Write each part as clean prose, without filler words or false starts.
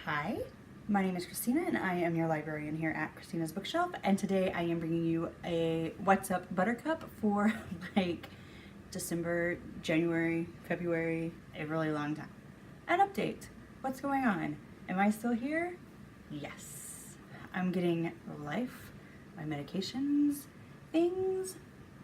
Hi, my name is Christina and I am your librarian here at Christina's Bookshelf, and today I am bringing you a What's Up Buttercup for like December, January, February, a really long time. An update. What's going on? Am I still here? Yes. I'm getting life, my medications, things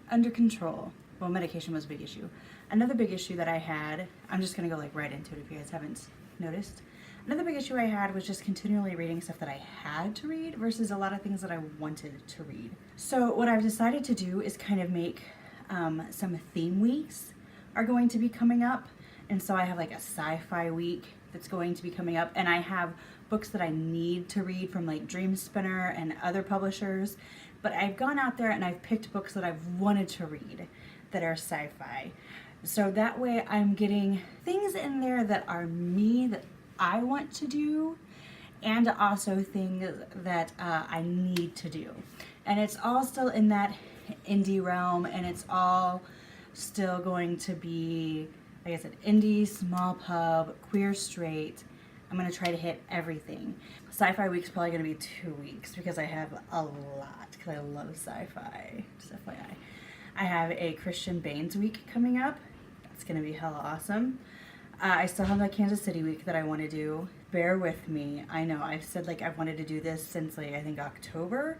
under control. Well, medication was a big issue. Another big issue that I had, I'm just gonna go like right into it if you guys haven't noticed. Another big issue I had was just continually reading stuff that I had to read versus a lot of things that I wanted to read. So what I've decided to do is kind of make some theme weeks are going to be coming up. And so I have like a sci-fi week that's going to be coming up, and I have books that I need to read from like Dream Spinner and other publishers. But I've gone out there and I've picked books that I've wanted to read that are sci-fi. So that way I'm getting things in there that are me, that I want to do, and also things that I need to do. And it's all still in that indie realm, and it's all still going to be, like I said, indie, small pub, queer, straight. I'm going to try to hit everything. Sci-fi week's probably going to be 2 weeks because I have a lot, because I love sci-fi, just FYI. I have a Christian Baines week coming up. That's going to be hella awesome. I still have that Kansas City week that I want to do. Bear with me. I know I've said like I've wanted to do this since like I think October,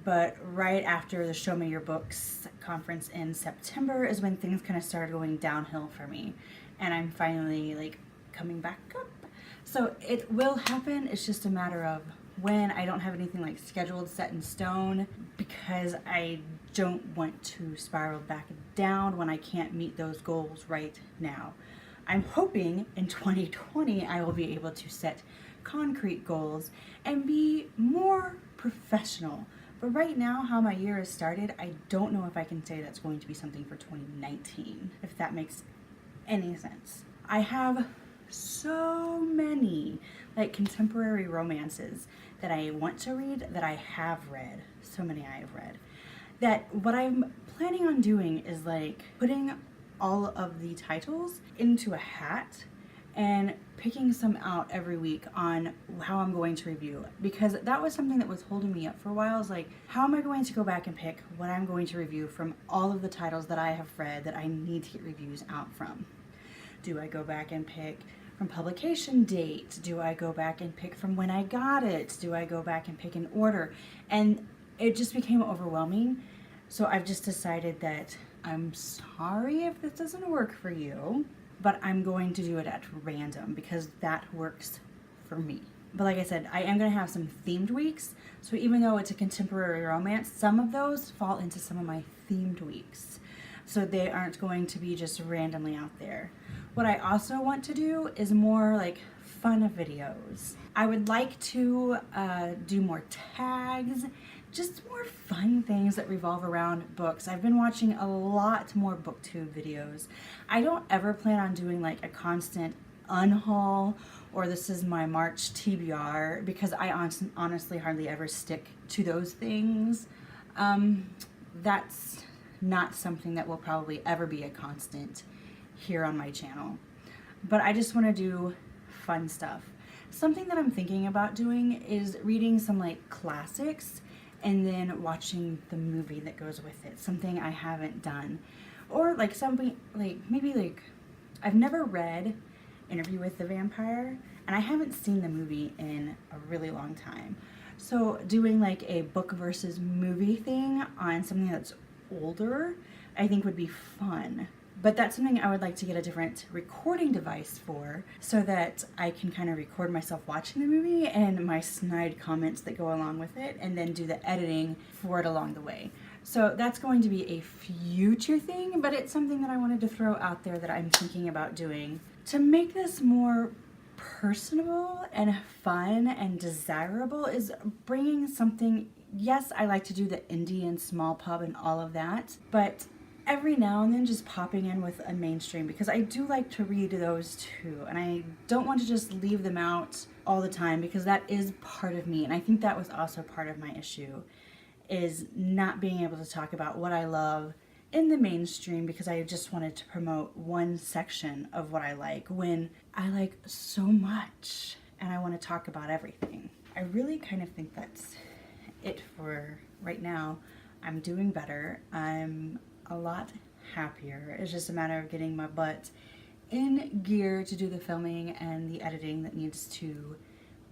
but right after the Show Me Your Books conference in September is when things kind of started going downhill for me, and I'm finally like coming back up. So it will happen. It's just a matter of when. I don't have anything like scheduled, set in stone, because I don't want to spiral back down when I can't meet those goals right now. I'm hoping in 2020 I will be able to set concrete goals and be more professional. But right now, how my year has started, I don't know if I can say that's going to be something for 2019, if that makes any sense. I have so many like contemporary romances that I want to read, that I have read, so many I have read, that what I'm planning on doing is like putting all of the titles into a hat and picking some out every week on how I'm going to review, because that was something that was holding me up for a while. Is like, how am I going to go back and pick what I'm going to review from all of the titles that I have read that I need to get reviews out from? Do I go back and pick from publication date? Do I go back and pick from when I got it? Do I go back and pick in order? And it just became overwhelming. So I've just decided that I'm sorry if this doesn't work for you, but I'm going to do it at random because that works for me. But like I said, I am going to have some themed weeks. So even though it's a contemporary romance, some of those fall into some of my themed weeks. So they aren't going to be just randomly out there. What I also want to do is more like fun videos. I would like to do more tags, just more fun things that revolve around books. I've been watching a lot more booktube videos. I don't ever plan on doing like a constant unhaul or this is my March TBR, because I honestly hardly ever stick to those things. That's not something that will probably ever be a constant here on my channel. But I just want to do fun stuff. Something that I'm thinking about doing is reading some like classics and then watching the movie that goes with it. Something I haven't done. Or like something like, maybe like, I've never read Interview with the Vampire, and I haven't seen the movie in a really long time. So doing like a book versus movie thing on something that's older, I think would be fun. But that's something I would like to get a different recording device for, so that I can kind of record myself watching the movie and my snide comments that go along with it, and then do the editing for it along the way. So that's going to be a future thing, but it's something that I wanted to throw out there that I'm thinking about doing to make this more personable and fun and desirable, is bringing something. Yes, I like to do the indie and small pub and all of that, but every now and then just popping in with a mainstream, because I do like to read those too, and I don't want to just leave them out all the time, because that is part of me. And I think that was also part of my issue, is not being able to talk about what I love in the mainstream because I just wanted to promote one section of what I like when I like so much. and I want to talk about everything. I really kind of think that's it for right now. I'm doing better. I'm a lot happier. It's just a matter of getting my butt in gear to do the filming and the editing that needs to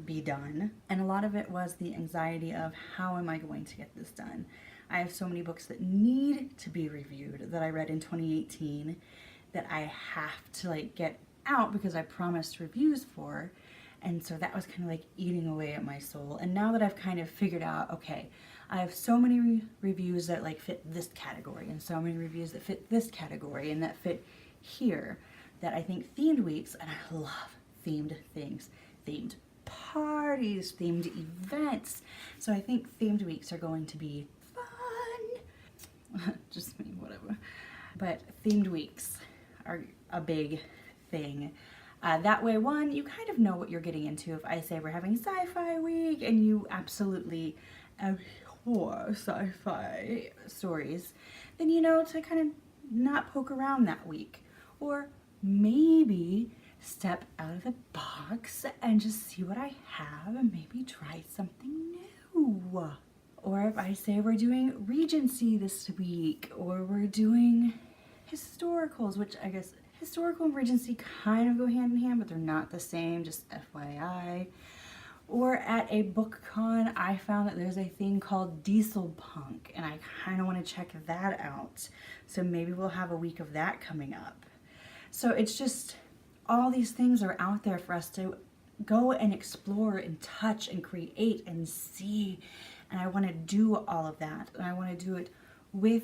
be done. And a lot of it was the anxiety of how am I going to get this done? I have so many books that need to be reviewed that I read in 2018 that I have to like get out because I promised reviews for. And so that was kind of like eating away at my soul. And now that I've kind of figured out, okay, I have so many reviews that like fit this category and so many reviews that fit this category and that fit here, that I think themed weeks, and I love themed things, themed parties, themed events. So I think themed weeks are going to be fun. Just me, whatever. But themed weeks are a big thing. That way, one, you kind of know what you're getting into. If I say we're having sci-fi week and you absolutely abhor sci-fi stories, then you know to kind of not poke around that week. Or maybe step out of the box and just see what I have and maybe try something new. Or if I say we're doing Regency this week, or we're doing historicals, which I guess historical and Regency kind of go hand in hand, but they're not the same, just FYI. Or at a book con, I found that there's a thing called Diesel Punk, and I kind of want to check that out. So maybe we'll have a week of that coming up. So it's just, all these things are out there for us to go and explore and touch and create and see. And I want to do all of that, and I want to do it with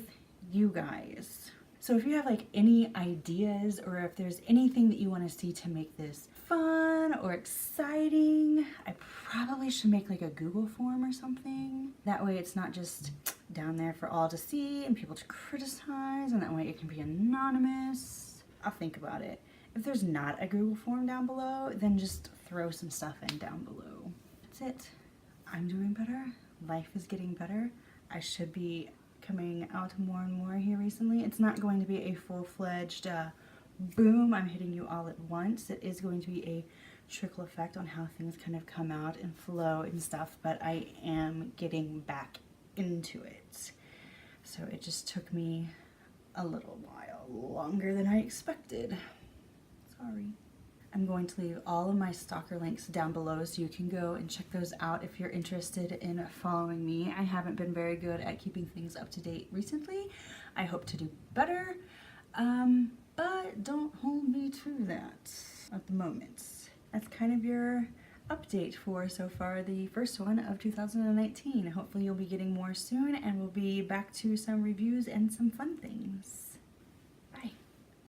you guys. So if you have like any ideas, or if there's anything that you want to see to make this fun or exciting, I probably should make like a Google form or something. That way it's not just down there for all to see and people to criticize, and that way it can be anonymous. I'll think about it. If there's not a Google form down below, then just throw some stuff in down below. That's it. I'm doing better. Life is getting better. I should be coming out more and more here recently. It's not going to be a full-fledged boom, I'm hitting you all at once. It is going to be a trickle effect on how things kind of come out and flow and stuff, but I am getting back into it. So it just took me a little while longer than I expected. Sorry. I'm going to leave all of my Stalker links down below so you can go and check those out if you're interested in following me. I haven't been very good at keeping things up to date recently. I hope to do better, but don't hold me to that at the moment. That's kind of your update for so far the first one of 2019. Hopefully you'll be getting more soon and we'll be back to some reviews and some fun things.